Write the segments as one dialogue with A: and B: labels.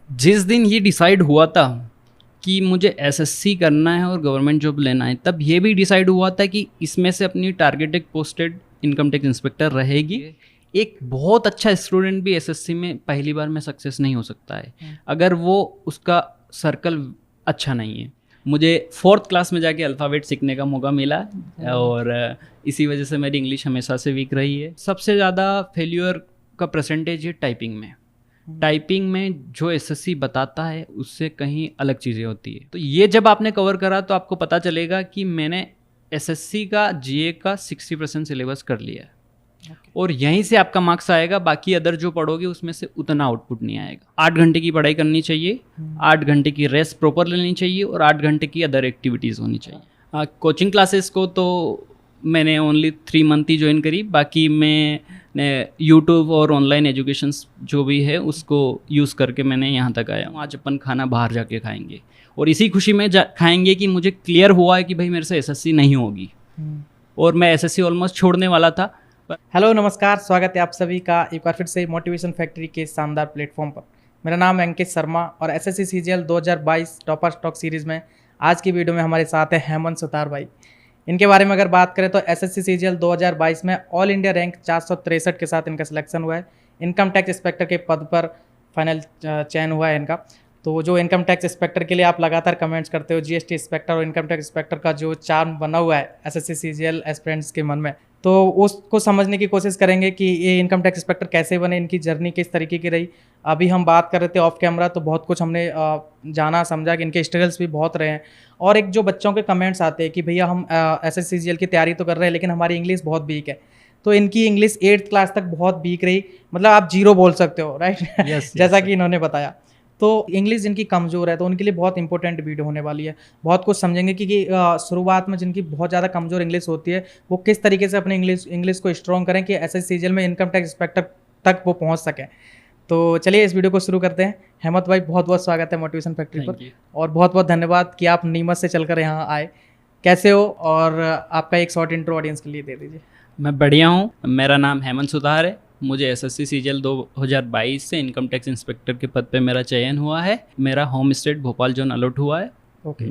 A: जिस दिन ये डिसाइड हुआ था कि मुझे एसएससी करना है और गवर्नमेंट जॉब लेना है, तब ये भी डिसाइड हुआ था कि इसमें से अपनी targeted posted income tax inspector रहेगी। एक बहुत अच्छा स्टूडेंट भी एसएससी में पहली बार में सक्सेस नहीं हो सकता है अगर वो उसका सर्कल अच्छा नहीं है। मुझे 4th क्लास में जाके अल्फ़ाबेट सीखने का मौका मिला और इसी वजह से मेरी इंग्लिश हमेशा से वीक रही है। सबसे ज़्यादा फेल्यूर का परसेंटेज है टाइपिंग में। टाइपिंग में जो एसएससी बताता है उससे कहीं अलग चीज़ें होती है। तो ये जब आपने कवर करा तो आपको पता चलेगा कि मैंने एसएससी का जीए का 60% सिलेबस कर लिया है। और यहीं से आपका मार्क्स आएगा, बाकी अदर जो पढ़ोगे उसमें से उतना आउटपुट नहीं आएगा। 8 घंटे की पढ़ाई करनी चाहिए, 8 घंटे की रेस्ट प्रॉपर लेनी चाहिए और 8 घंटे की अदर एक्टिविटीज़ होनी चाहिए। कोचिंग क्लासेस को तो मैंने ओनली 3 मंथ ही ज्वाइन करी, बाकी मैंने यूट्यूब और ऑनलाइन एजुकेशन जो भी है उसको यूज़ करके मैंने यहाँ तक आया हूँ। आज अपन खाना बाहर जाके खाएंगे और इसी खुशी में खाएंगे कि मुझे क्लियर हुआ है कि भाई मेरे से एसएससी नहीं होगी और मैं एसएससी ऑलमोस्ट छोड़ने वाला था।
B: हेलो नमस्कार, स्वागत है आप सभी का एक बार फिर से मोटिवेशन फैक्ट्री के शानदार प्लेटफॉर्म पर। मेरा नाम है अंकित शर्मा और SSC CGL 2022 topper stock series में आज की वीडियो में हमारे साथ है हेमंत सुतार भाई। इनके बारे में अगर बात करें तो एसएससी सीजीएल 2022 में ऑल इंडिया रैंक 463 के साथ इनका सिलेक्शन हुआ है। इनकम टैक्स इंस्पेक्टर के पद पर फाइनल चयन हुआ है इनका। तो जो इनकम टैक्स इंस्पेक्टर के लिए आप लगातार कमेंट्स करते हो, जीएसटी इंस्पेक्टर और इनकम टैक्स इंस्पेक्टर का जो चार्म बना हुआ है एसएससी सीजीएल एस्पिरेंट्स के मन में, तो उसको समझने की कोशिश करेंगे कि ये इनकम टैक्स इंस्पेक्टर कैसे बने, इनकी जर्नी किस तरीके की रही। अभी हम बात कर रहे थे ऑफ कैमरा तो बहुत कुछ हमने जाना समझा कि इनके स्ट्रगल्स भी बहुत रहे हैं। और एक जो बच्चों के कमेंट्स आते हैं कि भैया हम एसएससी सीजीएल की तैयारी तो कर रहे हैं लेकिन हमारी इंग्लिश बहुत वीक है। तो इनकी इंग्लिश 8th क्लास तक बहुत वीक रही, मतलब आप 0 बोल सकते हो, राइट? जैसा कि इन्होंने बताया। तो इंग्लिश जिनकी कमज़ोर है तो उनके लिए बहुत इंपॉर्टेंट वीडियो होने वाली है। बहुत कुछ समझेंगे कि शुरुआत में जिनकी बहुत ज़्यादा कमज़ोर इंग्लिश होती है वो किस तरीके से अपने इंग्लिश को स्ट्रॉन्ग करें कि एसएससी सीजीएल में इनकम टैक्स इंस्पेक्टर तक वो पहुंच सकें। तो चलिए इस वीडियो को शुरू करते हैं। हेमंत भाई, बहुत बहुत स्वागत है मोटिवेशन फैक्ट्री पर और बहुत बहुत धन्यवाद कि आप नीमच से चलकर यहाँ आए। कैसे हो और आपका एक शॉर्ट इंट्रो ऑडियंस के लिए दे दीजिए।
A: मैं बढ़िया हूँ। मेरा नाम हेमंत सुतार है। मुझे एसएससी सीजीएल 2022 से इनकम टैक्स इंस्पेक्टर के पद पे मेरा चयन हुआ है। मेरा home state Bhopal zone allot हुआ है।
B: ओके।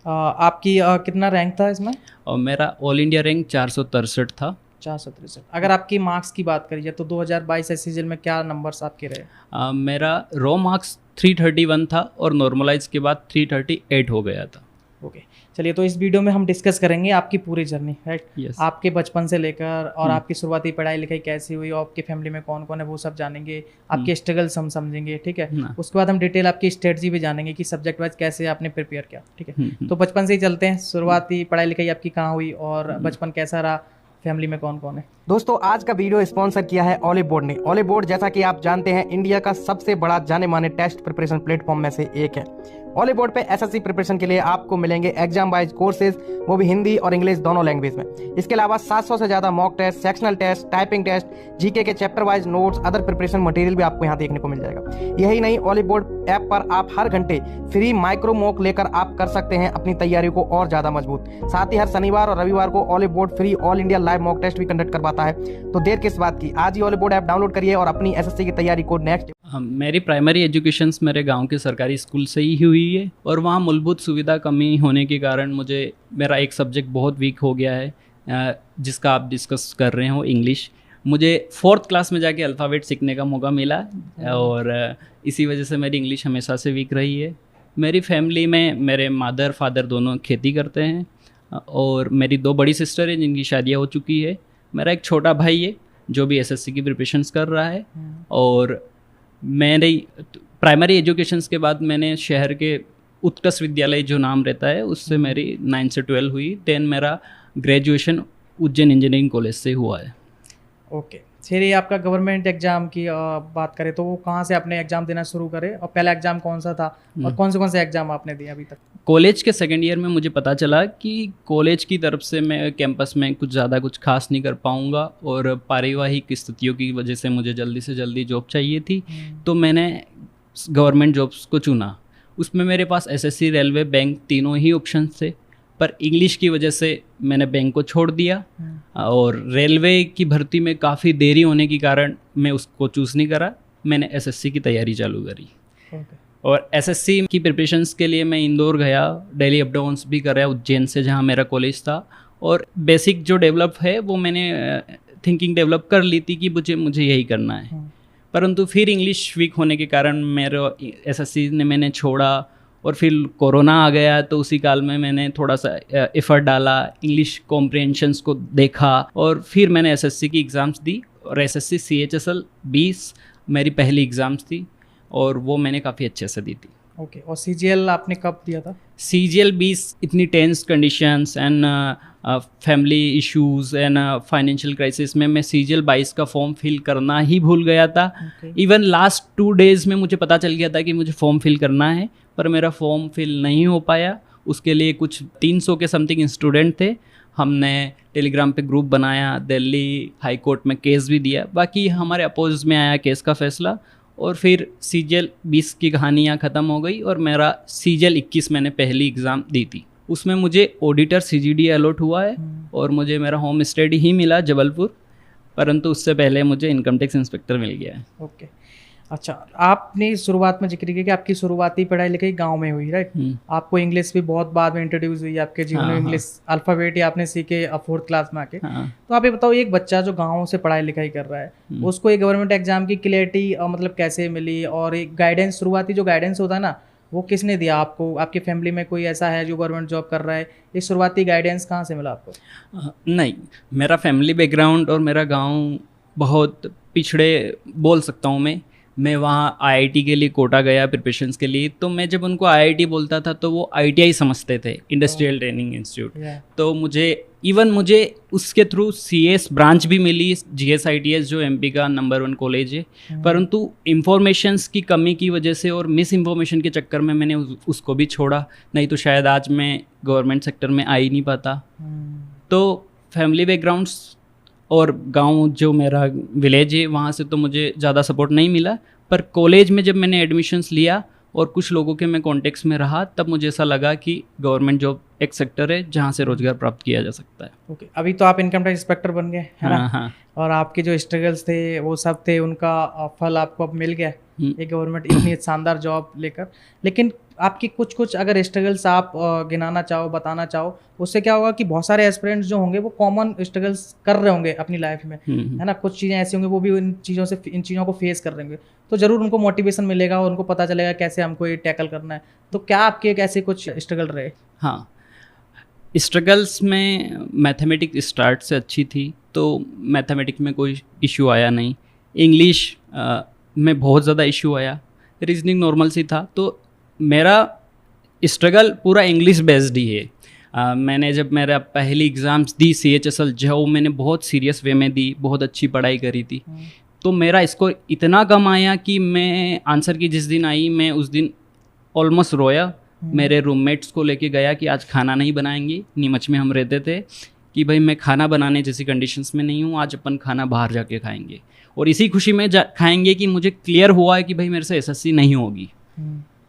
B: आपकी कितना रैंक था इसमें?
A: और मेरा ऑल इंडिया रैंक 463 था।
B: 463। अगर आपकी मार्क्स की बात करिए तो 2022 सीजीएल में क्या नंबर्स आपके रहे?
A: मेरा रॉ मार्क्स 331 था और नॉर्मलाइज के बाद 338 हो गया था।
B: ओके। चलिए, तो इस वीडियो में हम डिस्कस करेंगे आपकी पूरी जर्नी, राइट?
A: Yes.
B: आपके बचपन से लेकर और आपकी शुरुआती पढ़ाई लिखाई कैसी हुई और आपकी फैमिली में कौन कौन है वो सब जानेंगे। आपके स्ट्रगल्स हम समझेंगे, ठीक है? उसके बाद हम डिटेल आपकी स्ट्रेटजी भी जानेंगे कि सब्जेक्ट वाइज कैसे आपने प्रिपेयर किया, ठीक है? तो बचपन से ही चलते हैं, शुरुआती पढ़ाई लिखाई आपकी कहाँ हुई और बचपन कैसा रहा, फैमिली में कौन कौन है?
C: दोस्तों, आज का वीडियो स्पॉन्सर किया है ओलिव बोर्ड ने। ओलिव बोर्ड, जैसा कि आप जानते हैं, इंडिया का सबसे बड़ा जाने माने टेस्ट प्रिपरेशन प्लेटफॉर्म में से एक है। ओलिव बोर्ड पे एसएससी प्रिपरेशन के लिए आपको मिलेंगे एग्जाम वाइज कोर्सेज, वो भी हिंदी और इंग्लिश दोनों लैंग्वेज में। इसके अलावा 700 से ज्यादा mock test, sectional test, typing test, GK के chapter wise notes, other preparation material भी आपको यहाँ देखने को मिल जाएगा। यही नहीं, ओलिव बोर्ड ऐप पर आप हर घंटे फ्री माइक्रो मॉक लेकर आप कर सकते हैं अपनी तैयारी को और ज्यादा मजबूत। साथ ही हर शनिवार और रविवार को Oliveboard free all India live mock test भी कंडक्ट करवाता है। तो देर किस बात की, आज ही ओलिव बोर्ड ऐप डाउनलोड करिए और अपनी एसएससी की तैयारी को नेक्स्ट।
A: मेरी प्राइमरी एजुकेशंस मेरे गांव के सरकारी स्कूल से ही हुई है और वहाँ मूलभूत सुविधा कमी होने के कारण मेरा एक सब्जेक्ट बहुत वीक हो गया है जिसका आप डिस्कस कर रहे हो, इंग्लिश। मुझे 4th क्लास में जाके अल्फ़ाबेट सीखने का मौका मिला और इसी वजह से मेरी इंग्लिश हमेशा से वीक रही है। मेरी फैमिली में मेरे मदर फादर दोनों खेती करते हैं और मेरी 2 बड़ी सिस्टर हैं जिनकी शादियाँ हो चुकी है। मेरा एक छोटा भाई है जो भी एसएससी की प्रिपरेशंस कर रहा है। और मेरी प्राइमरी एजुकेशंस के बाद मैंने शहर के उत्कर्ष विद्यालय जो नाम रहता है उससे मेरी 9 से 12 हुई। 10 मेरा ग्रेजुएशन उज्जैन इंजीनियरिंग कॉलेज से हुआ है।
B: ओके। चलिए, आपका गवर्नमेंट एग्जाम की बात करें तो वो कहाँ से आपने एग्जाम देना शुरू करे और पहला एग्जाम कौन सा था और कौन से एग्जाम आपने दिए अभी तक?
A: कॉलेज के 2nd ईयर में मुझे पता चला कि कॉलेज की तरफ से मैं कैंपस में कुछ खास नहीं कर पाऊँगा और पारिवारिक स्थितियों की वजह से मुझे जल्दी से जल्दी जॉब चाहिए थी। तो मैंने गवर्नमेंट जॉब्स को चुना। उसमें मेरे पास एसएससी, रेलवे, बैंक तीनों ही ऑप्शन थे, पर इंग्लिश की वजह से मैंने बैंक को छोड़ दिया और रेलवे की भर्ती में काफ़ी देरी होने के कारण मैं उसको चूज़ नहीं करा। मैंने एसएससी की तैयारी चालू करी। और एसएससी की प्रिपरेशंस के लिए मैं इंदौर गया, डेली अप डाउन्स भी कर रहा उज्जैन से जहाँ मेरा कॉलेज था, और बेसिक जो डेवलप है वो मैंने थिंकिंग डेवलप कर ली थी कि मुझे यही करना है। परंतु फिर इंग्लिश वीक होने के कारण मेरा एसएससी ने मैंने छोड़ा, और फिर कोरोना आ गया, तो उसी काल में मैंने थोड़ा सा एफर्ट डाला, इंग्लिश कॉम्प्रिहेंशंस को देखा, और फिर मैंने एसएससी की एग्ज़ाम्स दी। और एसएससी CHSL 20 मेरी पहली एग्ज़ाम्स थी, और वो मैंने काफ़ी अच्छे से दी थी।
B: ओके, और CGL आपने कब दिया था?
A: CGL 20 इतनी tense conditions and family issues and financial crisis में मैं CGL 22 का फॉर्म फिल करना ही भूल गया था। इवन लास्ट 2 डेज़ में मुझे पता चल गया था कि मुझे फॉर्म फिल करना है, पर मेरा फॉर्म फिल नहीं हो पाया। उसके लिए कुछ 300 के समथिंग स्टूडेंट थे, हमने टेलीग्राम पे ग्रुप बनाया, दिल्ली हाई कोर्ट में केस भी दिया, बाकी हमारे अपोज में आया केस का फैसला, और फिर CGL 20 की कहानियाँ ख़त्म हो गई, और मेरा CGL 21 मैंने पहली एग्ज़ाम दी थी। उसमें मुझे ऑडिटर CGD अलॉट हुआ है, और मुझे मेरा होम स्टडी ही मिला जबलपुर, परंतु उससे पहले मुझे इनकम टैक्स इंस्पेक्टर मिल गया है।
B: ओके, अच्छा, आपने शुरुआत में जिक्र किया कि आपकी शुरुआती पढ़ाई लिखाई गांव में हुई, राइट? आपको इंग्लिश भी बहुत बाद में इंट्रोड्यूस हुई आपके जीवन में। इंग्लिश अल्फ़ाबेट ही आपने सीखे 4th क्लास में आके। तो आप ये बताओ, एक बच्चा जो गांव से पढ़ाई लिखाई कर रहा है, उसको एक गवर्नमेंट एग्जाम की क्लियरिटी मतलब कैसे मिली, और एक गाइडेंस, शुरुआती जो गाइडेंस होता है ना, वो किसने दिया आपको? आपकी फैमिली में कोई ऐसा है जो गवर्नमेंट जॉब कर रहा है? ये शुरुआती गाइडेंस कहाँ से मिला आपको?
A: नहीं, मेरा फैमिली बैकग्राउंड और मेरा गांव बहुत पिछड़े बोल सकता हूँ मैं वहाँ IIT के लिए कोटा गया प्रिपरेशंस के लिए, तो मैं जब उनको IIT बोलता था तो वो ITI समझते थे, इंडस्ट्रियल ट्रेनिंग इंस्टीट्यूट। तो मुझे उसके थ्रू CS ब्रांच भी मिली, GSITS जो MP का नंबर 1 कॉलेज है, परंतु इंफॉर्मेशंस की कमी की वजह से और मिस इन्फॉर्मेशन के चक्कर में मैंने उसको भी छोड़ा, नहीं तो शायद आज मैं गवर्नमेंट सेक्टर में आ ही नहीं पाता। तो फैमिली बैकग्राउंड्स और गांव जो मेरा विलेज है वहाँ से तो मुझे ज़्यादा सपोर्ट नहीं मिला, पर कॉलेज में जब मैंने एडमिशन्स लिया और कुछ लोगों के मैं कॉन्टेक्ट्स में रहा, तब मुझे ऐसा लगा कि गवर्नमेंट जॉब एक सेक्टर है जहाँ से रोजगार प्राप्त किया जा सकता है।
B: ओके, अभी तो आप इनकम टैक्स इंस्पेक्टर बन गए, है ना?
A: हाँ।
B: और आपके जो स्ट्रगल्स थे वो सब थे, उनका फल आपको अब मिल गया, एक गवर्नमेंट इतनी शानदार जॉब लेकर। लेकिन आपकी कुछ अगर स्ट्रगल्स आप गिनाना चाहो, बताना चाहो, उससे क्या होगा कि बहुत सारे एस्पिरेंट्स जो होंगे वो कॉमन स्ट्रगल्स कर रहे होंगे अपनी लाइफ में, है ना? कुछ चीज़ें ऐसी होंगी वो भी इन चीज़ों को फेस कर रहे होंगे, तो ज़रूर उनको मोटिवेशन मिलेगा और उनको पता चलेगा कैसे हमको ये टैकल करना है। तो क्या आपके ऐसे कुछ स्ट्रगल रहे?
A: हाँ, स्ट्रगल्स में मैथमेटिक्स स्टार्ट से अच्छी थी, तो मैथमेटिक्स में कोई इशू आया नहीं। इंग्लिश में बहुत ज़्यादा इशू आया, रीजनिंग नॉर्मल सी था। तो मेरा स्ट्रगल पूरा इंग्लिश बेस्ड ही है। मैंने जब मेरा पहली एग्ज़ाम्स दी CHSL, जो मैंने बहुत सीरियस वे में दी, बहुत अच्छी पढ़ाई करी थी, तो मेरा स्कोर इतना कम आया कि मैं आंसर की जिस दिन आई मैं उस दिन ऑलमोस्ट रोया। मेरे रूममेट्स को लेके गया कि आज खाना नहीं बनाएंगे, नीमच में हम रहते थे, कि भाई मैं खाना बनाने जैसी कंडीशंस में नहीं हूँ, आज अपन खाना बाहर जाके खाएंगे, और इसी खुशी में खाएंगे कि मुझे क्लियर हुआ है कि भाई मेरे से SSC नहीं होगी।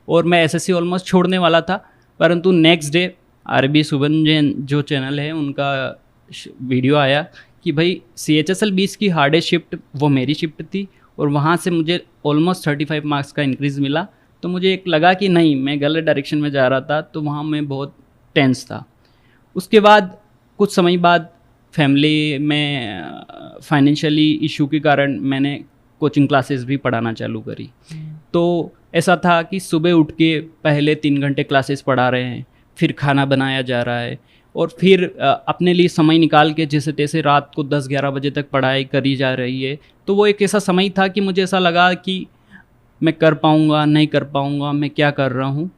A: और मैं SSC ऑलमोस्ट छोड़ने वाला था, परंतु नेक्स्ट डे RB सुबन जो चैनल है उनका वीडियो आया कि भाई CHSL 20 की हार्डेस्ट शिफ्ट वो मेरी शिफ्ट थी, और वहाँ से मुझे ऑलमोस्ट 35 मार्क्स का इंक्रीज़ मिला। तो मुझे एक लगा कि नहीं, मैं गलत डायरेक्शन में जा रहा था, तो वहाँ मैं बहुत टेंस था। उसके बाद कुछ समय बाद फैमिली में फाइनेंशियली इशू के कारण मैंने कोचिंग क्लासेस भी पढ़ाना चालू करी। तो ऐसा था कि सुबह उठ के पहले 3 घंटे क्लासेस पढ़ा रहे हैं, फिर खाना बनाया जा रहा है, और फिर अपने लिए समय निकाल के जैसे तैसे रात को 10-11 बजे तक पढ़ाई करी जा रही है। तो वो एक ऐसा समय था कि मुझे ऐसा लगा कि मैं कर पाऊँगा नहीं कर पाऊँगा, मैं क्या कर रहा हूँ,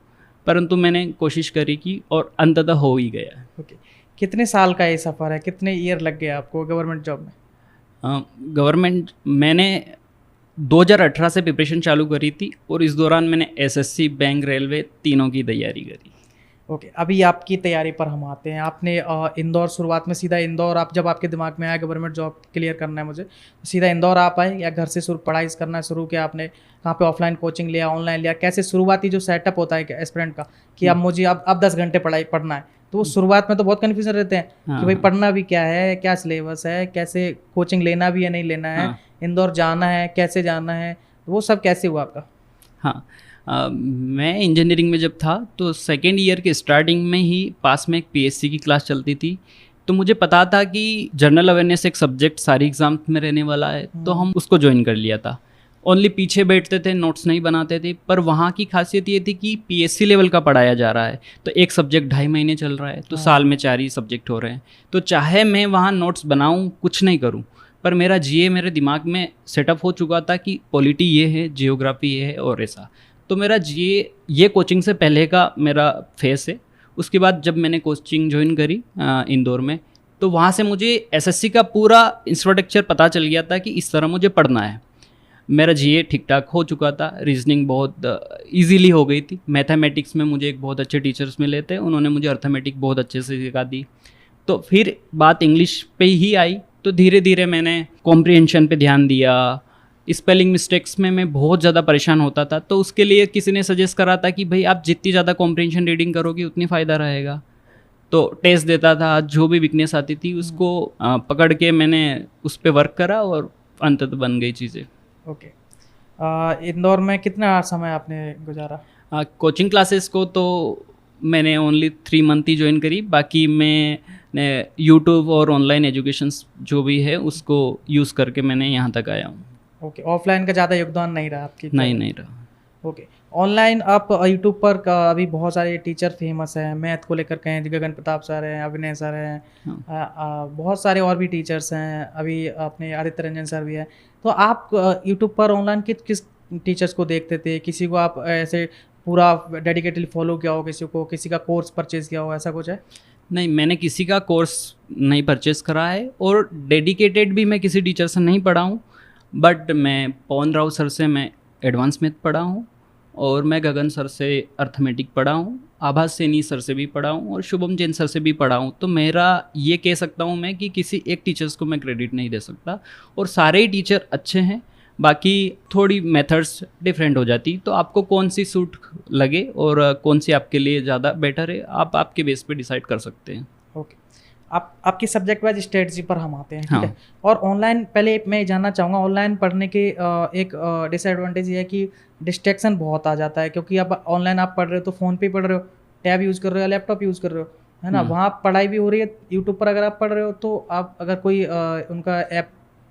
A: परंतु मैंने कोशिश करी की और अंततः हो ही गया।
B: ओके, कितने साल का ये सफ़र है, कितने ईयर लग गए आपको गवर्नमेंट जॉब में?
A: गवर्नमेंट मैंने 2018 से प्रिपरेशन चालू करी थी, और इस दौरान मैंने SSC, बैंक, रेलवे तीनों की तैयारी करी।
B: ओके, अभी आपकी तैयारी पर हम आते हैं। आपने इंदौर, शुरुआत में सीधा इंदौर, आप जब आपके दिमाग में आया गवर्नमेंट जॉब क्लियर करना है मुझे, तो सीधा इंदौर आप आए या घर से पढ़ाई करना शुरू किया आपने? कहाँ पे ऑफलाइन कोचिंग लिया, ऑनलाइन लिया? कैसे शुरुआती जो सेटअप होता है एस्पिरेंट का कि अब मुझे अब 10 घंटे पढ़ना है, तो वो शुरुआत में तो बहुत कन्फ्यूजन रहते हैं कि भाई पढ़ना भी क्या है, क्या सिलेबस है, कैसे कोचिंग लेना भी है नहीं लेना है, इंदौर जाना है कैसे जाना है, वो सब कैसे हुआ आपका?
A: हाँ, मैं इंजीनियरिंग में जब था तो सेकेंड ईयर के स्टार्टिंग में ही पास में एक पीएससी की क्लास चलती थी, तो मुझे पता था कि जनरल अवेयरनेस एक सब्जेक्ट सारी एग्जाम में रहने वाला है, तो हम उसको ज्वाइन कर लिया था। ओनली पीछे बैठते थे, नोट्स नहीं बनाते थे, पर वहाँ की खासियत ये थी कि पीएससी लेवल का पढ़ाया जा रहा है, तो एक सब्जेक्ट 2.5 महीने चल रहा है, तो साल में 4 ही सब्जेक्ट हो रहे हैं। तो चाहे मैं वहाँ नोट्स बनाऊँ, कुछ नहीं करूँ, पर मेरा जीए मेरे दिमाग में सेटअप हो चुका था कि पॉलिटी ये है, जियोग्राफी ये है और ऐसा। तो मेरा जीए ये कोचिंग से पहले का मेरा फेस है। उसके बाद जब मैंने कोचिंग ज्वाइन करी इंदौर में, तो वहाँ से मुझे एसएससी का पूरा इंफ्रास्ट्रक्चर पता चल गया था कि इस तरह मुझे पढ़ना है। मेरा जीए ठीक ठाक हो चुका था, रीजनिंग बहुत इजीली हो गई थी। मैथमेटिक्स में मुझे एक बहुत अच्छे टीचर्स मिले थे, उन्होंने मुझे अर्थमेटिक बहुत अच्छे से सिखा दी। तो फिर बात इंग्लिश पे ही आई, तो धीरे धीरे मैंने कॉम्प्रिहेंशन पे ध्यान दिया। स्पेलिंग मिस्टेक्स में मैं बहुत ज़्यादा परेशान होता था, तो उसके लिए किसी ने सजेस्ट करा था कि भाई आप जितनी ज़्यादा कॉम्प्रिहेंशन रीडिंग करोगे उतनी फ़ायदा रहेगा। तो टेस्ट देता था, जो भी वीकनेस आती थी उसको पकड़ के मैंने उस पर वर्क करा और अंततः बन गई चीज़ें।
B: ओके। इंदौर में कितना समय आपने गुजारा?
A: कोचिंग क्लासेस को तो मैंने ओनली 3 मंथ ही ज्वाइन करी, बाकी मैंने यूट्यूब और ऑनलाइन एजुकेशन जो भी है उसको यूज़ करके मैंने यहाँ तक आया हूँ।
B: ओके, ऑफलाइन का ज़्यादा योगदान नहीं रहा आपकी?
A: नहीं रहा।
B: ओके। ऑनलाइन आप यूट्यूब पर अभी बहुत सारे टीचर फेमस हैं, मैथ को लेकर कहें गगन प्रताप सर हैं, अभिनय सर हैं, बहुत सारे और भी टीचर्स हैं, अभी अपने आदित्य रंजन सर भी हैं। तो आप यूट्यूब पर ऑनलाइन किस टीचर्स को देखते थे? किसी को आप ऐसे पूरा डेडिकेटली फॉलो किया हो, किसी का कोर्स परचेज किया हो, ऐसा कुछ है?
A: नहीं, मैंने किसी का कोर्स नहीं परचेस करा है और डेडिकेटेड भी मैं किसी टीचर से नहीं पढ़ा हूँ। बट मैं पवन राव सर से मैं एडवांस मैथ पढ़ा हूँ और मैं गगन सर से अर्थमेटिक पढ़ा हूँ, आभास सैनी सर से भी पढ़ा हूँ और शुभम जैन सर से भी पढ़ा हूँ। तो मेरा ये कह सकता हूँ मैं कि किसी एक टीचर्स को मैं क्रेडिट नहीं दे सकता, और सारे ही टीचर अच्छे हैं। बाकी थोड़ी मेथड्स डिफरेंट हो जाती, तो आपको कौन सी सूट लगे और कौन सी आपके लिए ज़्यादा बेटर है, आप आपके बेस पे डिसाइड कर सकते हैं।
B: ओके। आपकी सब्जेक्ट वाइज स्ट्रेटजी पर हम आते हैं, ठीक
A: हाँ।
B: है? और ऑनलाइन पहले मैं जानना चाहूँगा, ऑनलाइन पढ़ने के एक डिसएडवांटेज ये है कि डिस्ट्रैक्शन बहुत आ जाता है, क्योंकि अब ऑनलाइन आप पढ़ रहे हो तो फ़ोन पे पढ़ रहे हो, टैब यूज़ कर रहे हो, लैपटॉप यूज़ कर रहे हो, है ना? वहाँ पढ़ाई भी हो रही है। यूट्यूब पर अगर आप पढ़ रहे हो तो आप अगर कोई उनका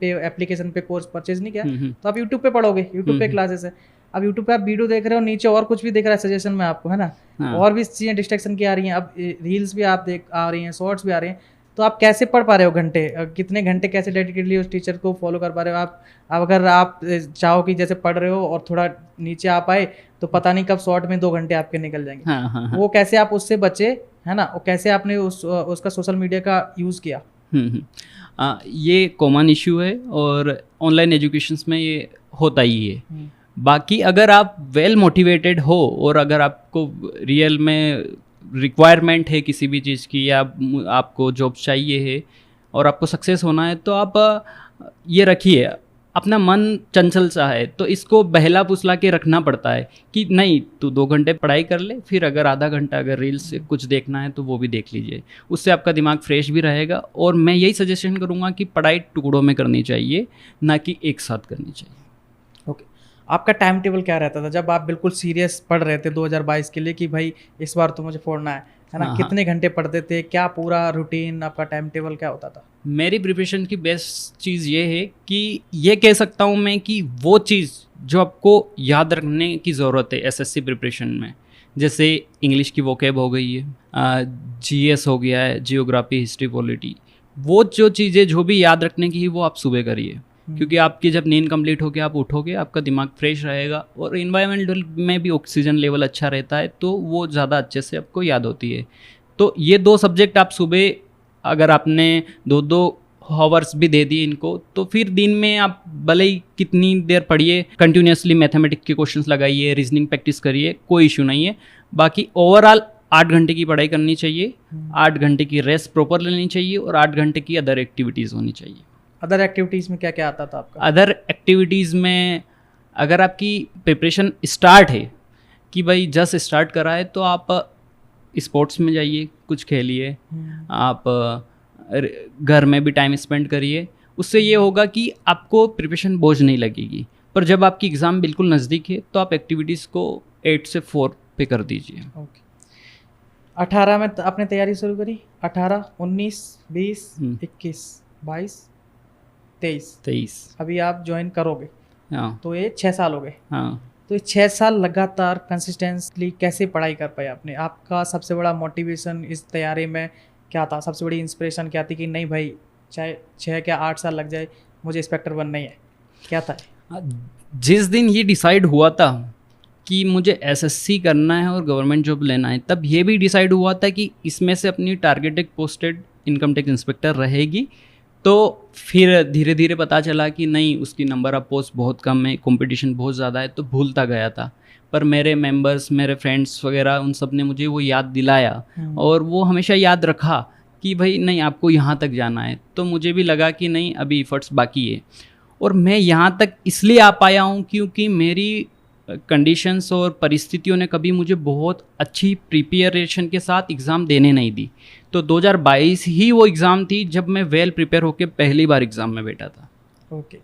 B: एप्लीकेशन पे कोर्स परचेज नहीं किया तो आप यूट्यूब पे पढ़ोगे, यूट्यूब पे क्लासेस है। अब यूट्यूब पे आप वीडियो देख रहे हो, नीचे और कुछ भी दिख रहा है सजेशन में आपको, है ना?
A: हाँ।
B: और भी चीज़ें डिस्ट्रैक्शन की आ रही हैं, अब रील्स भी आप देख आ रही हैं, शॉर्ट्स भी आ रहे हैं। तो आप कैसे पढ़ पा रहे हो घंटे, कितने घंटे कैसे डेडिकेटली उस टीचर को फॉलो कर पा रहे हो आप? अब अगर आप चाहो कि जैसे पढ़ रहे हो और थोड़ा नीचे आ पाए तो पता नहीं कब शॉर्ट में 2 घंटे आपके निकल जाएंगे।
A: हाँ।
B: वो कैसे आप उससे बचे, है ना? और कैसे आपने उसका सोशल मीडिया का यूज़ किया?
A: ये कॉमन इशू है और ऑनलाइन एजुकेशंस में ये होता ही है। बाकी अगर आप वेल मोटिवेटेड हो और अगर आपको रियल में रिक्वायरमेंट है किसी भी चीज़ की, या आपको जॉब चाहिए है और आपको सक्सेस होना है, तो आप ये रखिए। अपना मन चंचल सा है तो इसको बहला फुसला के रखना पड़ता है कि नहीं, तू 2 घंटे पढ़ाई कर ले, फिर अगर आधा घंटा अगर रील्स से कुछ देखना है तो वो भी देख लीजिए, उससे आपका दिमाग फ्रेश भी रहेगा। और मैं यही सजेशन करूँगा कि पढ़ाई टुकड़ों में करनी चाहिए, ना कि एक साथ करनी चाहिए।
B: ओके। आपका टाइम टेबल क्या रहता था जब आप बिल्कुल सीरियस पढ़ रहे थे 2022 के लिए कि भाई इस बार तो मुझे फोड़ना है ना?
A: हाँ।
B: कितने घंटे पढ़ते थे, क्या पूरा रूटीन आपका टाइम टेबल क्या होता था?
A: मेरी प्रिपरेशन की बेस्ट चीज़ ये है कि ये कह सकता हूँ मैं कि वो चीज़ जो आपको याद रखने की ज़रूरत है एसएससी प्रिपरेशन में, जैसे इंग्लिश की वोकैब हो गई है, जीएस हो गया है, जियोग्राफी, हिस्ट्री, पॉलिटी, वो जो चीज़ें जो भी याद रखने की है वो आप सुबह करिए, क्योंकि आपकी जब नींद कंप्लीट होकर आप उठोगे आपका दिमाग फ्रेश रहेगा और इन्वायरमेंटल में भी ऑक्सीजन लेवल अच्छा रहता है, तो वो ज़्यादा अच्छे से आपको याद होती है। तो ये 2 सब्जेक्ट आप सुबह अगर आपने 2-2 हॉवर्स भी दे दिए इनको, तो फिर दिन में आप भले ही कितनी देर पढ़िए, कंटिन्यूसली मैथमेटिक्स के क्वेश्चंस लगाइए, रीजनिंग प्रैक्टिस करिए, कोई इशू नहीं है। बाकी ओवरऑल 8 घंटे की पढ़ाई करनी चाहिए, 8 घंटे की रेस्ट प्रॉपर लेनी चाहिए और 8 घंटे की अदर एक्टिविटीज़ होनी चाहिए।
B: अदर एक्टिविटीज़ में क्या क्या आता था आपका?
A: अदर एक्टिविटीज़ में अगर आपकी प्रिपरेशन स्टार्ट है कि भाई जस्ट स्टार्ट करा है, तो आप स्पोर्ट्स में जाइए, कुछ खेलिए, आप घर में भी टाइम स्पेंड करिए। उससे ये होगा कि आपको प्रिपरेशन बोझ नहीं लगेगी। पर जब आपकी एग्ज़ाम बिल्कुल नज़दीक है तो आप एक्टिविटीज़ को 8 से 4 पे कर दीजिए।
B: ओके। 18 में आपने तैयारी शुरू करी, 18, 19, 20, 21, 22, 23 अभी आप ज्वाइन करोगे।
A: हाँ
B: तो ये 6 साल हो गए।
A: हाँ।
B: तो ये 6 साल लगातार कंसिस्टेंटली कैसे पढ़ाई कर पाए आपने? आपका सबसे बड़ा मोटिवेशन इस तैयारी में क्या था? सबसे बड़ी इंस्पिरेशन क्या थी कि नहीं भाई चाहे 6 क्या 8 साल लग जाए मुझे इंस्पेक्टर बनना ही है, क्या था?
A: जिस दिन ये डिसाइड हुआ था कि मुझे एसएससी करना है और गवर्नमेंट जॉब लेना है, तब ये भी डिसाइड हुआ था कि इसमें से अपनी targeted posted income tax inspector रहेगी। तो फिर धीरे धीरे पता चला कि नहीं, उसकी नंबर ऑफ पोस्ट बहुत कम है, कंपटीशन बहुत ज़्यादा है, तो भूलता गया था। पर मेरे मेंबर्स, मेरे फ्रेंड्स वगैरह उन सब ने मुझे वो याद दिलाया और वो हमेशा याद रखा कि भाई नहीं, आपको यहाँ तक जाना है। तो मुझे भी लगा कि नहीं, अभी एफर्ट्स बाकी है। और मैं यहाँ तक इसलिए आ पाया हूँ क्योंकि मेरी कंडीशंस और परिस्थितियों ने कभी मुझे बहुत अच्छी प्रिपरेशन के साथ एग्ज़ाम देने नहीं दी। तो 2022 ही वो एग्ज़ाम थी जब मैं वेल प्रिपेयर होकर पहली बार एग्ज़ाम में बैठा था।
B: ओके।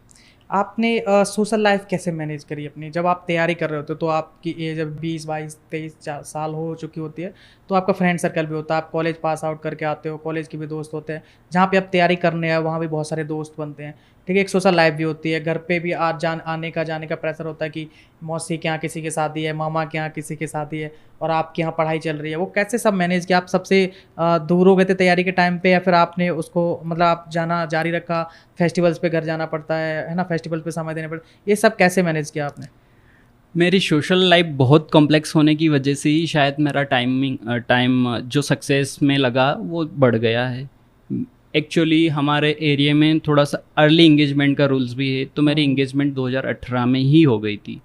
B: आपने सोशल लाइफ कैसे मैनेज करी अपनी? जब आप तैयारी कर रहे होते तो आपकी एज जब 20, 22, 23 साल हो चुकी होती है तो आपका फ्रेंड सर्कल भी होता है, आप कॉलेज पास आउट करके आते हो, कॉलेज के भी दोस्त होते हैं, जहाँ पे आप तैयारी करने आए वहाँ भी बहुत सारे दोस्त बनते हैं, ठीक है। एक सोशल लाइफ भी होती है, घर पे भी आने का प्रेशर होता है कि मौसी के यहाँ किसी की शादी है, मामा के यहाँ किसी की शादी है और आपके यहाँ पढ़ाई चल रही है। वो कैसे सब मैनेज किया? आप सबसे दूर हो गए थे तैयारी के टाइम पे या फिर आपने उसको मतलब आप जाना जारी रखा? फेस्टिवल्स पे घर जाना पड़ता है ना, फेस्टिवल पे समय देना पड़ता है, ये सब कैसे मैनेज किया आपने?
A: मेरी सोशल लाइफ बहुत कॉम्प्लेक्स होने की वजह से ही शायद मेरा टाइम जो सक्सेस में लगा वो बढ़ गया है। एक्चुअली हमारे एरिया में थोड़ा सा अर्ली इंगेजमेंट का रूल्स भी है, तो मेरी इंगेजमेंट 2018 में ही हो गई थी।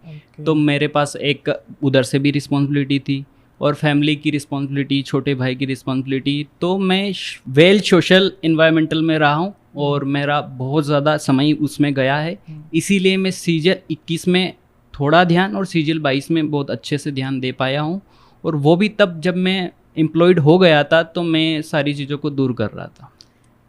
A: तो मेरे पास एक उधर से भी रिस्पॉन्सिबिलिटी थी और फैमिली की रिस्पॉन्सिबिलिटी, छोटे भाई की रिस्पॉन्सिबिलिटी। तो मैं वेल सोशल इन्वायरमेंटल में रहा हूँ और मेरा बहुत ज़्यादा समय उसमें गया है। इसीलिए मैं सीजल 21 में थोड़ा ध्यान और सीजल 22 में बहुत अच्छे से ध्यान दे पाया हूँ। और वो भी तब जब मैं एम्प्लॉयड हो गया था तो मैं सारी चीज़ों को दूर कर रहा था।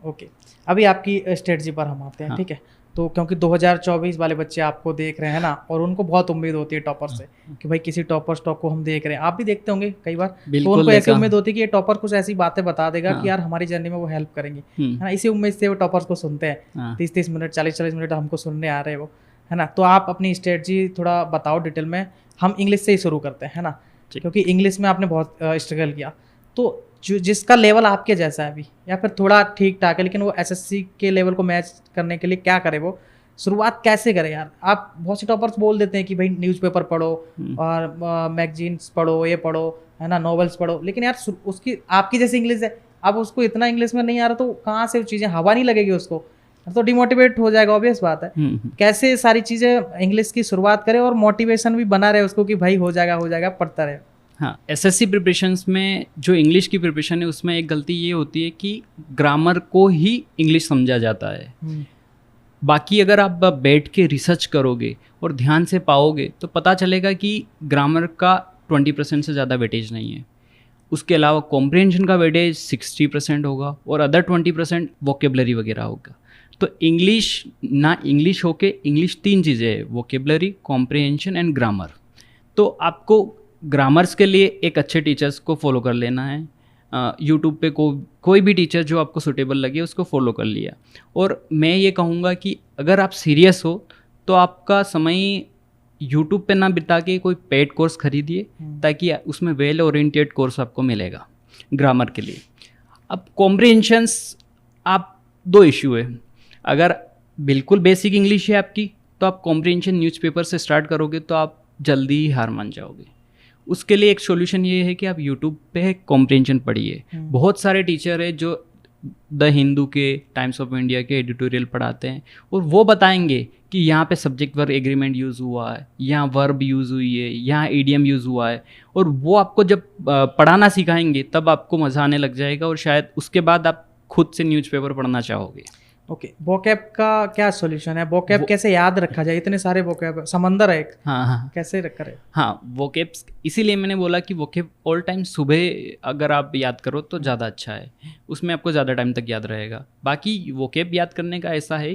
B: ओके। अभी आपकी स्ट्रेटजी पर हम आते हैं। हाँ। ठीक है। तो क्योंकि 2024 वाले बच्चे आपको देख रहे हैं ना, और उनको बहुत उम्मीद होती है टॉपर से कि भाई किसी टॉपर स्टॉक को हम देख रहे हैं, आप भी देखते होंगे कई बार, तो उनको ऐसी उम्मीद होती है कि ये टॉपर कुछ ऐसी बातें बता देगा कि यार हमारी जर्नी में वो हेल्प करेंगे, है ना। इसी उम्मीद से वो टॉपर्स को सुनते हैं। 30-30 मिनट 40-40 मिनट हमको सुनने आ रहे हैं वो, है ना। तो आप अपनी स्ट्रेटजी थोड़ा बताओ डिटेल में। हम इंग्लिश से ही शुरू करते हैं, है ना, क्योंकि इंग्लिश में आपने बहुत स्ट्रगल किया। तो जो जिसका लेवल आपके जैसा है अभी या फिर थोड़ा ठीक ठाक है लेकिन वो एसएससी के लेवल को मैच करने के लिए क्या करे? वो शुरुआत कैसे करे यार? आप बहुत से टॉपर्स बोल देते हैं कि भाई न्यूज़पेपर पढ़ो और मैगजीन्स पढ़ो, ये पढ़ो, है ना, नॉवेल्स पढ़ो, लेकिन यार उसकी आपकी जैसी इंग्लिश है, अब उसको इतना इंग्लिश में नहीं आ रहा तो कहाँ से चीज़ें हवा नहीं लगेगी उसको, तो डिमोटिवेट हो जाएगा, ऑब्वियस बात है। कैसे सारी चीज़ें इंग्लिश की शुरुआत करे और मोटिवेशन भी बना रहे उसको कि भाई हो जाएगा पढ़ता रहे।
A: हाँ, एसएससी प्रिपरेशंस में जो इंग्लिश की प्रिपरेशन है उसमें एक गलती ये होती है कि ग्रामर को ही इंग्लिश समझा जाता है। बाकी अगर आप बैठ के रिसर्च करोगे और ध्यान से पाओगे तो पता चलेगा कि ग्रामर का 20% से ज़्यादा वेटेज नहीं है। उसके अलावा कॉम्प्रिहेंशन का वेटेज 60% होगा और अदर 20% वोकेबलरी वगैरह होगा। तो इंग्लिश होके इंग्लिश 3 चीज़ें हैं, वोकेबलरी, कॉम्प्रिहेंशन एंड ग्रामर। तो आपको ग्रामर्स के लिए एक अच्छे टीचर्स को फॉलो कर लेना है। यूट्यूब पे कोई भी टीचर जो आपको सूटेबल लगे उसको फॉलो कर लिया। और मैं ये कहूँगा कि अगर आप सीरियस हो तो आपका समय यूट्यूब पे ना बिता के कोई पेड कोर्स खरीदिए ताकि उसमें वेल ओरिएंटेड कोर्स आपको मिलेगा ग्रामर के लिए। अब कॉम्प्रिहेंशंस आप 2 इशू है। अगर बिल्कुल बेसिक इंग्लिश है आपकी तो आप कॉम्प्रिहेंशन न्यूज़पेपर से स्टार्ट करोगे तो आप जल्दी ही हार मान जाओगे। उसके लिए एक सॉल्यूशन ये है कि आप यूट्यूब पे कॉम्प्रिहेंशन पढ़िए। बहुत सारे टीचर है जो द हिंदू के, टाइम्स ऑफ इंडिया के एडिटोरियल पढ़ाते हैं और वो बताएंगे कि यहाँ पे सब्जेक्ट वर्ब एग्रीमेंट यूज़ हुआ है, यहाँ वर्ब यूज़ हुई है, यहाँ ईडियम यूज़ हुआ है। और वो आपको जब पढ़ाना सिखाएंगे तब आपको मज़ा आने लग जाएगा और शायद उसके बाद आप खुद से न्यूज़पेपर पढ़ना चाहोगे।
B: ओके। वोकैब का क्या सॉल्यूशन है? वोकैब कैसे याद रखा जाए? इतने सारे वोकैब, समंदर है एक।
A: हाँ, कैसे
B: रखा है?
A: हाँ, वोकैब इसीलिए मैंने बोला कि वोकैब ऑल टाइम सुबह अगर आप याद करो तो ज़्यादा अच्छा है, उसमें आपको ज़्यादा टाइम तक याद रहेगा। बाकी वोकैब याद करने का ऐसा है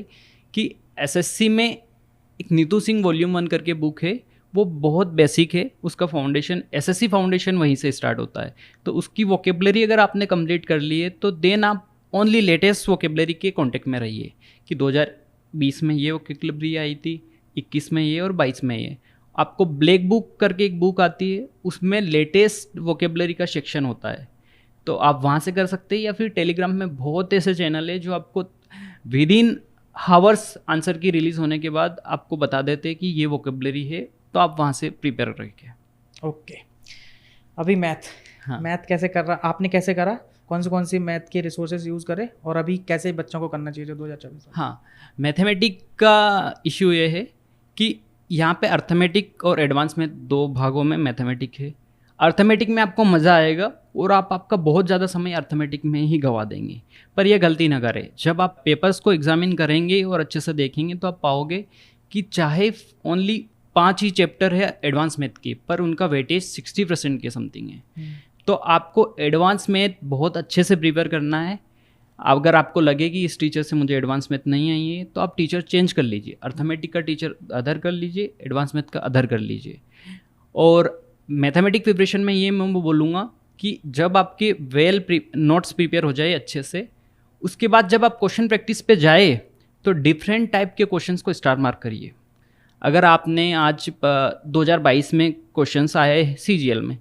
A: कि एसएससी में एक नीतू सिंह वॉल्यूम 1 करके बुक है, वो बहुत बेसिक है, उसका फाउंडेशन एसएससी फाउंडेशन वहीं से स्टार्ट होता है। तो उसकी वोकेबलरी अगर आपने कंप्लीट कर ली है तो देन आप ओनली लेटेस्ट वोकेबलरी के कांटेक्ट में रहिए कि 2020 में ये वोकेबलरी आई थी, 21 में ये और 22 में ये। आपको ब्लैक बुक करके एक बुक आती है, उसमें लेटेस्ट वोकेबलरी का सेक्शन होता है, तो आप वहाँ से कर सकते हैं। या फिर टेलीग्राम में बहुत ऐसे चैनल है जो आपको विद इन हावर्स आंसर की रिलीज़ होने के बाद आपको बता देते हैं कि ये वोकेबलरी है, तो आप वहाँ से प्रिपेयर रखिए।
B: ओके, अभी मैथ
A: हाँ।
B: मैथ कैसे कर रहा आपने, कैसे करा, कौन सी मैथ के रिसोर्सेज यूज़ करे और अभी कैसे बच्चों को करना चाहिए जो 2024?
A: हाँ, मैथमेटिक का इश्यू ये है कि यहाँ पे अर्थमेटिक और एडवांस में दो भागों में मैथमेटिक है। अर्थमेटिक में आपको मज़ा आएगा और आप आपका बहुत ज़्यादा समय अर्थमेटिक में ही गंवा देंगे, पर यह गलती ना करें। जब आप पेपर्स को एग्जामिन करेंगे और अच्छे से देखेंगे तो आप पाओगे कि चाहे ओनली 5 ही चैप्टर है एडवांस मैथ की, पर उनका वेटेज 60% के समथिंग है। तो आपको एडवांस मैथ बहुत अच्छे से प्रिपेयर करना है। अगर आपको लगे कि इस टीचर से मुझे एडवांस मैथ नहीं आई है तो आप टीचर चेंज कर लीजिए, अर्थमेटिक का टीचर अदर कर लीजिए, एडवांस मैथ का अदर कर लीजिए। और मैथमेटिक प्रिपरेशन में ये मैं बोलूँगा कि जब आपके नोट्स प्रिपेयर हो जाए अच्छे से, उसके बाद जब आप क्वेश्चन प्रैक्टिस पे जाए तो डिफरेंट टाइप के क्वेश्चंस को स्टार मार्क करिए। अगर आपने आज 2022 में क्वेश्चंस आए CGL में,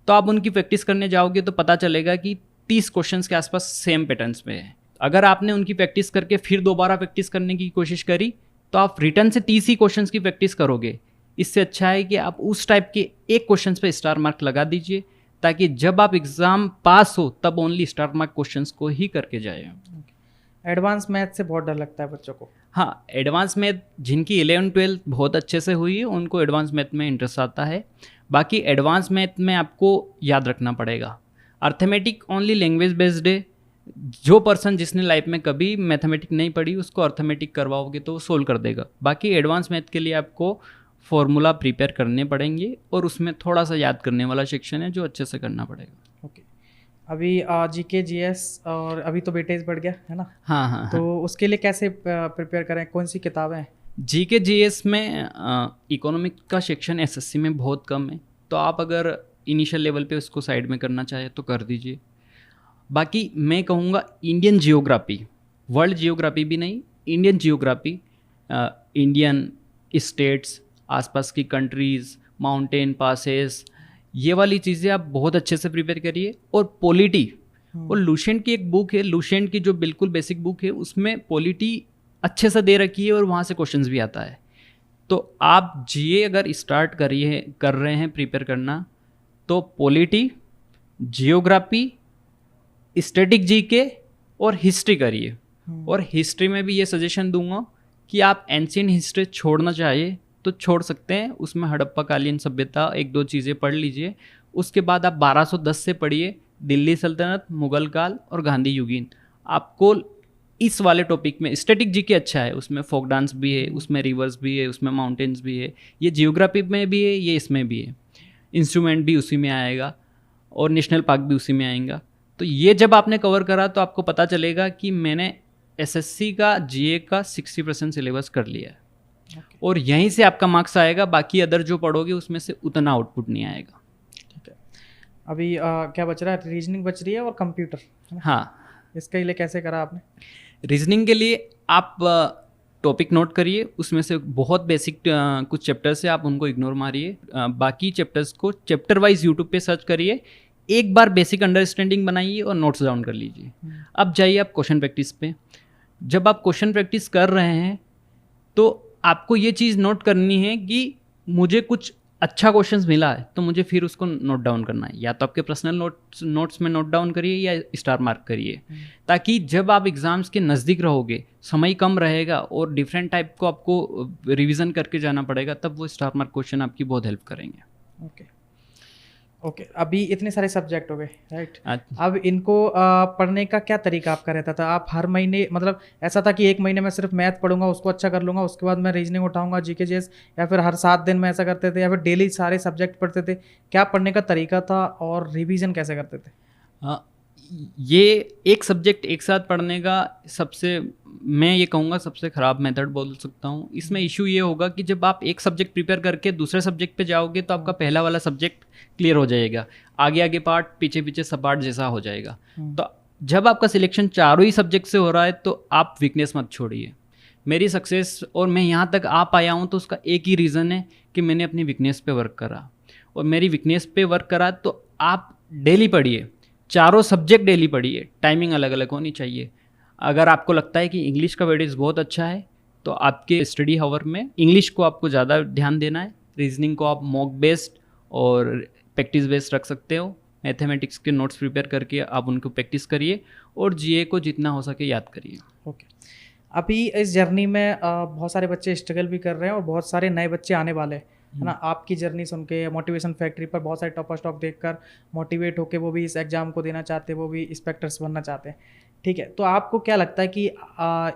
A: तो आप उनकी प्रैक्टिस करने जाओगे तो पता चलेगा कि 30 क्वेश्चंस के आसपास सेम पैटर्न्स में है। अगर आपने उनकी प्रैक्टिस करके फिर दोबारा प्रैक्टिस करने की कोशिश करी तो आप रिटर्न से 30 ही क्वेश्चंस की प्रैक्टिस करोगे। इससे अच्छा है कि आप उस टाइप के एक क्वेश्चंस पे स्टार मार्क लगा दीजिए, ताकि जब आप एग्ज़ाम पास हो तब ओनली स्टार मार्क क्वेश्चंस को ही करके जाए।
B: एडवांस मैथ से बहुत डर लगता है बच्चों को।
A: हाँ, एडवांस मैथ जिनकी 11-12 बहुत अच्छे से हुई है उनको एडवांस मैथ में इंटरेस्ट आता है। बाकी एडवांस मैथ में आपको याद रखना पड़ेगा, अर्थमेटिक ओनली लैंग्वेज बेस्ड है। जो पर्सन जिसने लाइफ में कभी मैथमेटिक नहीं पढ़ी उसको अर्थमेटिक करवाओगे तो वो सोल्व कर देगा। बाकी एडवांस मैथ के लिए आपको फॉर्मूला प्रिपेयर करने पड़ेंगे और उसमें थोड़ा सा याद करने वाला सेक्शन है जो अच्छे से करना पड़ेगा।
B: ओके, अभी GK GS और अभी तो वेटेज बढ़ गया है ना?
A: हाँ हाँ।
B: तो उसके लिए कैसे प्रिपेयर करें, कौन सी किताबें हैं?
A: GK GS में इकोनॉमिक का सेक्शन SSC में बहुत कम है, तो आप अगर इनिशियल लेवल पे उसको साइड में करना चाहे तो कर दीजिए। बाकी मैं कहूँगा इंडियन जियोग्राफी, वर्ल्ड जियोग्राफी भी नहीं, इंडियन जियोग्राफी, इंडियन स्टेट्स, आसपास की कंट्रीज़, माउंटेन पासेस, ये वाली चीज़ें आप बहुत अच्छे से प्रिपेयर करिए। और पॉलिटी, और लुसेंट की एक बुक है, लुसेंट की जो बिल्कुल बेसिक बुक है उसमें पॉलिटी अच्छे से दे रखी है और वहाँ से क्वेश्चंस भी आता है। तो आप GA अगर स्टार्ट कर रहे हैं प्रिपेयर करना तो पॉलिटी, जियोग्राफी, स्टैटिक GK और हिस्ट्री करिए। और हिस्ट्री में भी ये सजेशन दूंगा कि आप एंशिएंट हिस्ट्री छोड़ना चाहिए तो छोड़ सकते हैं, उसमें हड़प्पा कालीन सभ्यता 1-2 चीज़ें पढ़ लीजिए। उसके बाद आप 1210 से पढ़िए, दिल्ली सल्तनत, मुगल काल और गांधी युगीन। आपको इस वाले टॉपिक में स्टैटिक GK अच्छा है, उसमें फोक डांस भी है, उसमें रिवर्स भी है, उसमें माउंटेन्स भी है, ये जियोग्राफी में भी है, ये इसमें भी है, इंस्ट्रूमेंट भी उसी में आएगा और नेशनल पार्क भी उसी में आएगा। तो ये जब आपने कवर करा तो आपको पता चलेगा कि मैंने SSC का GA का 60% सिलेबस कर लिया है। और यहीं से आपका मार्क्स आएगा, बाकी अदर जो पढ़ोगे उसमें से उतना आउटपुट नहीं आएगा।
B: ठीक है, अभी क्या बच रहा है? रीजनिंग बच रही है और कंप्यूटर, है ना?
A: हाँ,
B: इसके लिए कैसे करा आपने?
A: रीजनिंग के लिए आप टॉपिक नोट करिए, उसमें से बहुत बेसिक कुछ चैप्टर्स है, आप उनको इग्नोर मारिए। बाकी चैप्टर्स को चैप्टर वाइज यूट्यूब पे सर्च करिए, एक बार बेसिक अंडरस्टैंडिंग बनाइए और नोट्स डाउन कर लीजिए। अब जाइए आप क्वेश्चन प्रैक्टिस पे। जब आप क्वेश्चन प्रैक्टिस कर रहे हैं तो आपको ये चीज़ नोट करनी है कि मुझे कुछ अच्छा क्वेश्चंस मिला है तो मुझे फिर उसको नोट डाउन करना है, या तो आपके पर्सनल नोट्स में नोट डाउन करिए या स्टार मार्क करिए, ताकि जब आप एग्ज़ाम्स के नज़दीक रहोगे, समय कम रहेगा और डिफरेंट टाइप को आपको रिवीजन करके जाना पड़ेगा, तब वो स्टार मार्क क्वेश्चन आपकी बहुत हेल्प करेंगे।
B: ओके, अभी इतने सारे सब्जेक्ट हो गए, राइट?
A: अच्छा।
B: अब इनको पढ़ने का क्या तरीका आपका रहता था? आप हर महीने, मतलब ऐसा था कि एक महीने में सिर्फ मैथ पढ़ूंगा, उसको अच्छा कर लूंगा, उसके बाद मैं रीजनिंग उठाऊंगा, GK GS, या फिर हर 7 दिन में ऐसा करते थे, या फिर डेली सारे सब्जेक्ट पढ़ते थे? क्या पढ़ने का तरीका था और रिवीजन कैसे करते थे?
A: ये एक सब्जेक्ट एक साथ पढ़ने का सबसे, मैं ये कहूँगा सबसे ख़राब मेथड बोल सकता हूँ। इसमें इशू ये होगा कि जब आप एक सब्जेक्ट प्रिपेयर करके दूसरे सब्जेक्ट पे जाओगे तो आपका पहला वाला सब्जेक्ट क्लियर हो जाएगा, आगे आगे पार्ट पीछे पीछे सब पार्ट जैसा हो जाएगा। तो जब आपका सिलेक्शन चारों ही सब्जेक्ट से हो रहा है तो आप वीकनेस मत छोड़िए। मेरी सक्सेस और मैं यहाँ तक आ पाया हूँ तो उसका एक ही रीज़न है कि मैंने अपनी वीकनेस पे वर्क करा, और मेरी वीकनेस पे वर्क करा। तो आप डेली पढ़िए, चारों सब्जेक्ट डेली पढ़िए, टाइमिंग अलग अलग होनी चाहिए। अगर आपको लगता है कि इंग्लिश का वेटेज बहुत अच्छा है तो आपके स्टडी हावर में इंग्लिश को आपको ज़्यादा ध्यान देना है। रीजनिंग को आप मॉक बेस्ड और प्रैक्टिस बेस्ड रख सकते हो। मैथमेटिक्स के नोट्स प्रिपेयर करके आप उनको प्रैक्टिस करिए, और जीए को जितना हो सके याद करिए।
B: ओके। अभी इस जर्नी में बहुत सारे बच्चे स्ट्रगल भी कर रहे हैं और बहुत सारे नए बच्चे आने वाले हैं, है ना। आपकी जर्नी सुन के मोटिवेशन फैक्ट्री पर बहुत सारे टॉपर स्टॉक देखकर मोटिवेट होकर वो भी इस एग्ज़ाम को देना चाहते हैं, वो भी इंस्पेक्टर्स बनना चाहते हैं, ठीक है। तो आपको क्या लगता है कि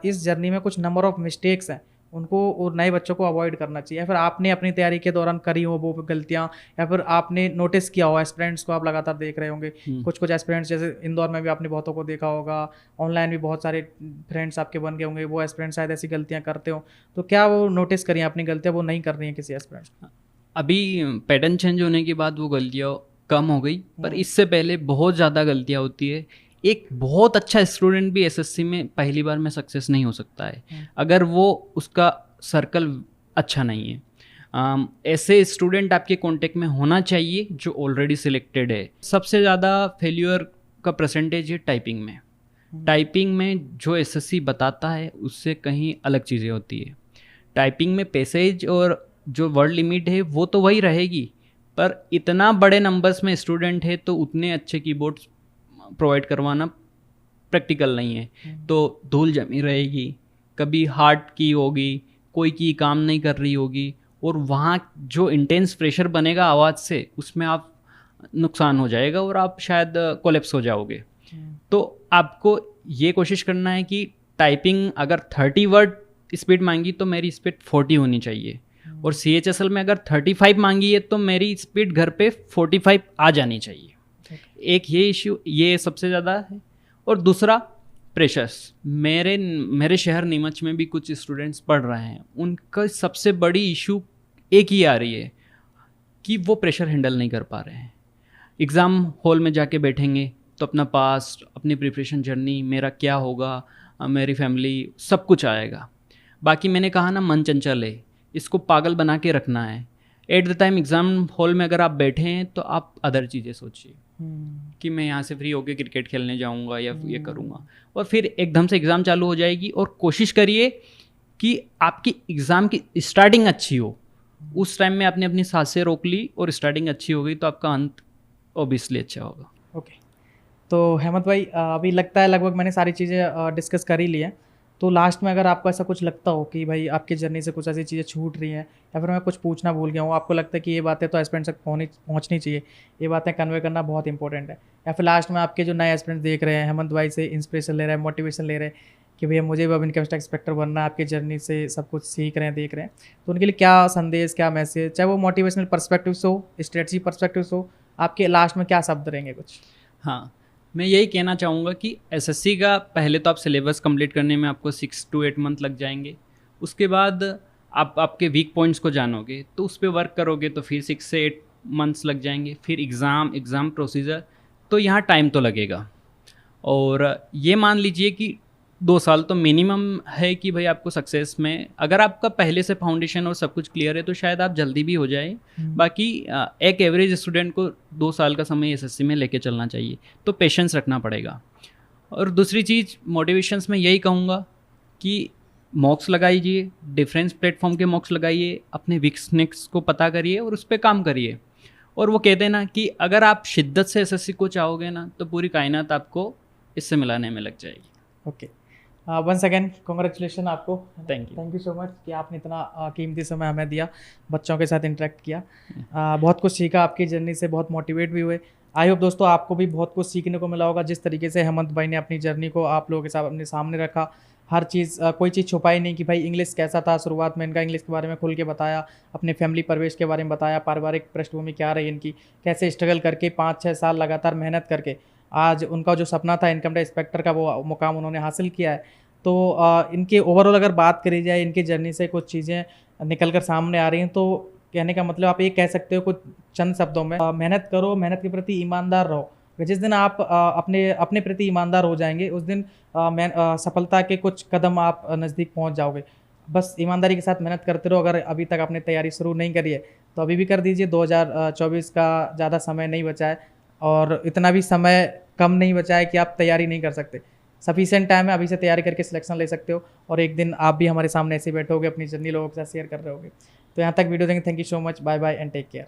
B: इस जर्नी में कुछ नंबर ऑफ मिस्टेक्स हैं, उनको और नए बच्चों को अवॉइड करना चाहिए, या फिर आपने अपनी तैयारी के दौरान करी हो वो गलतियाँ, या फिर आपने नोटिस किया हो एस्पिरेंट्स को आप लगातार देख रहे होंगे, कुछ एस्पिरेंट्स जैसे इंदौर में भी आपने बहुतों को देखा होगा, ऑनलाइन भी बहुत सारे फ्रेंड्स आपके बन गए होंगे, वो एस्पिरेंट्स शायद ऐसी गलतियाँ करते हो, तो क्या वो नोटिस करिए अपनी गलतियाँ वो नहीं कर रही हैं किसी एस्पिरेंट्स?
A: अभी पैटर्न चेंज होने के बाद वो गलतियाँ कम हो गई, पर इससे पहले बहुत ज़्यादा गलतियाँ होती है। एक बहुत अच्छा स्टूडेंट भी एसएससी में पहली बार में सक्सेस नहीं हो सकता है अगर वो उसका सर्कल अच्छा नहीं है। ऐसे स्टूडेंट आपके कांटेक्ट में होना चाहिए जो ऑलरेडी सिलेक्टेड है। सबसे ज़्यादा फेल्यूर का परसेंटेज है टाइपिंग में। टाइपिंग में जो एसएससी बताता है उससे कहीं अलग चीज़ें होती है। टाइपिंग में पैसेज और जो वर्ड लिमिट है वो तो वही रहेगी, पर इतना बड़े नंबर्स में स्टूडेंट है तो उतने अच्छे कीबोर्ड्स प्रोवाइड करवाना प्रैक्टिकल नहीं है। तो धूल जमी रहेगी, कभी हार्ड की होगी, कोई की काम नहीं कर रही होगी, और वहाँ जो इंटेंस प्रेशर बनेगा आवाज़ से उसमें आप नुकसान हो जाएगा और आप शायद कोलैप्स हो जाओगे। तो आपको ये कोशिश करना है कि टाइपिंग अगर 30 वर्ड स्पीड मांगी तो मेरी स्पीड 40 होनी चाहिए, और CHSL में अगर 35 मांगी है तो मेरी स्पीड घर पे 45 आ जानी चाहिए। एक ये इश्यू ये सबसे ज़्यादा है। और दूसरा प्रेशर्स। मेरे शहर नीमच में भी कुछ स्टूडेंट्स पढ़ रहे हैं, उनका सबसे बड़ी इशू एक ही आ रही है कि वो प्रेशर हैंडल नहीं कर पा रहे हैं। एग्ज़ाम हॉल में जाके बैठेंगे तो अपना पास्ट, अपनी प्रिपरेशन जर्नी, मेरा क्या होगा, मेरी फैमिली, सब कुछ आएगा। बाकी मैंने कहा ना, मन चंचल है, इसको पागल बना के रखना है। At the time exam hall में अगर आप बैठे हैं तो आप अदर चीज़ें सोचिए कि मैं यहाँ से फ्री होकर क्रिकेट खेलने जाऊँगा या ये करूँगा, और फिर एकदम से एग्ज़ाम चालू हो जाएगी। और कोशिश करिए कि आपकी एग्ज़ाम की स्टार्टिंग अच्छी हो। उस टाइम में आपने अपनी सांसें रोक ली और स्टार्टिंग अच्छी हो गई तो आपका अंत ऑब्वियसली अच्छा होगा।
B: ओके। तो हेमंत भाई, अभी लगता है लगभग मैंने सारी चीज़ें डिस्कस कर ही ली हैं। तो लास्ट में अगर आपको ऐसा कुछ लगता हो कि भाई आपकी जर्नी से कुछ ऐसी चीज़ें छूट रही हैं, या फिर मैं कुछ पूछना भूल गया हूँ, आपको लगता है कि ये बातें तो एस्पिरेंट तक पहुँचनी चाहिए, ये बातें कन्वे करना बहुत इंपॉर्टेंट है, या फिर लास्ट में आपके जो नए एस्पिरेंट देख रहे हैं, हेमंत भाई से इंस्पिरेशन ले रहे हैं, मोटिवेशन ले रहे हैं कि भैया मुझे भी अब इनकम टैक्स इंस्पेक्टर बनना है, आपकी जर्नी से सब कुछ सीख रहे हैं, देख रहे हैं, तो उनके लिए क्या संदेश, क्या मैसेज, चाहे वो मोटिवेशनल पर्सपेक्टिव से हो, स्ट्रेटजी पर्सपेक्टिव से हो, आपके लास्ट में क्या शब्द रहेंगे कुछ?
A: हाँ, मैं यही कहना चाहूँगा कि एसएससी का पहले तो आप सिलेबस कंप्लीट करने में आपको 6 to 8 मंथ लग जाएंगे। उसके बाद आप आपके वीक पॉइंट्स को जानोगे तो उस पर वर्क करोगे तो फिर 6 से 8 मंथ्स लग जाएंगे। फिर एग्ज़ाम प्रोसीजर, तो यहाँ टाइम तो लगेगा। और ये मान लीजिए कि 2 साल तो मिनिमम है कि भाई आपको सक्सेस में, अगर आपका पहले से फाउंडेशन और सब कुछ क्लियर है तो शायद आप जल्दी भी हो जाए। बाकी एक एवरेज स्टूडेंट को 2 साल का समय एसएससी में लेके चलना चाहिए, तो पेशेंस रखना पड़ेगा। और दूसरी चीज़ मोटिवेशंस में यही कहूँगा कि मॉक्स लगाइए, डिफरेंस प्लेटफॉर्म के मॉक्स लगाइए, अपने वीकनेस को पता करिए और उस पर काम करिए। और वो कहते हैं ना कि अगर आप शिद्दत से एसएससी को चाहोगे ना तो पूरी कायनात आपको इससे मिलाने में लग जाएगी।
B: ओके, वंस अगेन कॉन्ग्रेचुलेशन आपको।
A: थैंक
B: यू सो मच कि आपने इतना कीमती समय हमें दिया, बच्चों के साथ इंटरेक्ट किया, बहुत कुछ सीखा आपकी जर्नी से, बहुत मोटिवेट भी हुए। आई होप दोस्तों आपको भी बहुत कुछ सीखने को मिला होगा। जिस तरीके से हेमंत भाई ने अपनी जर्नी को आप लोगों के साथ अपने सामने रखा, हर चीज़ कोई चीज़ छुपाई नहीं कि भाई इंग्लिश कैसा था, शुरुआत में इनका इंग्लिश के बारे में खुल के बताया, अपने फैमिली परिवेश के बारे में बताया, पारिवारिक पृष्ठभूमि क्या रही इनकी, कैसे स्ट्रगल करके 5-6 साल लगातार मेहनत करके आज उनका जो सपना था इनकम टैक्स इंस्पेक्टर का वो मुकाम उन्होंने हासिल किया है। तो इनके ओवरऑल अगर बात करी जाए, इनकी जर्नी से कुछ चीज़ें निकल कर सामने आ रही हैं। तो कहने का मतलब आप ये कह सकते हो कुछ चंद शब्दों में, मेहनत करो, मेहनत के प्रति ईमानदार रहो। जिस दिन आप अपने अपने प्रति ईमानदार हो जाएंगे उस दिन सफलता के कुछ कदम आप नज़दीक पहुंच जाओगे। बस ईमानदारी के साथ मेहनत करते रहो। अगर अभी तक आपने तैयारी शुरू नहीं करी है तो अभी भी कर दीजिए। 2024 का ज़्यादा समय नहीं बचा है और इतना भी समय कम नहीं बचा है कि आप तैयारी नहीं कर सकते। सफिशिएंट टाइम है, अभी से तैयारी करके सिलेक्शन ले सकते हो और एक दिन आप भी हमारे सामने ऐसे बैठोगे, अपनी जर्नी लोगों के साथ शेयर कर रहे होगे। तो यहाँ तक वीडियो देंगे। Thank you so much, bye bye and take care.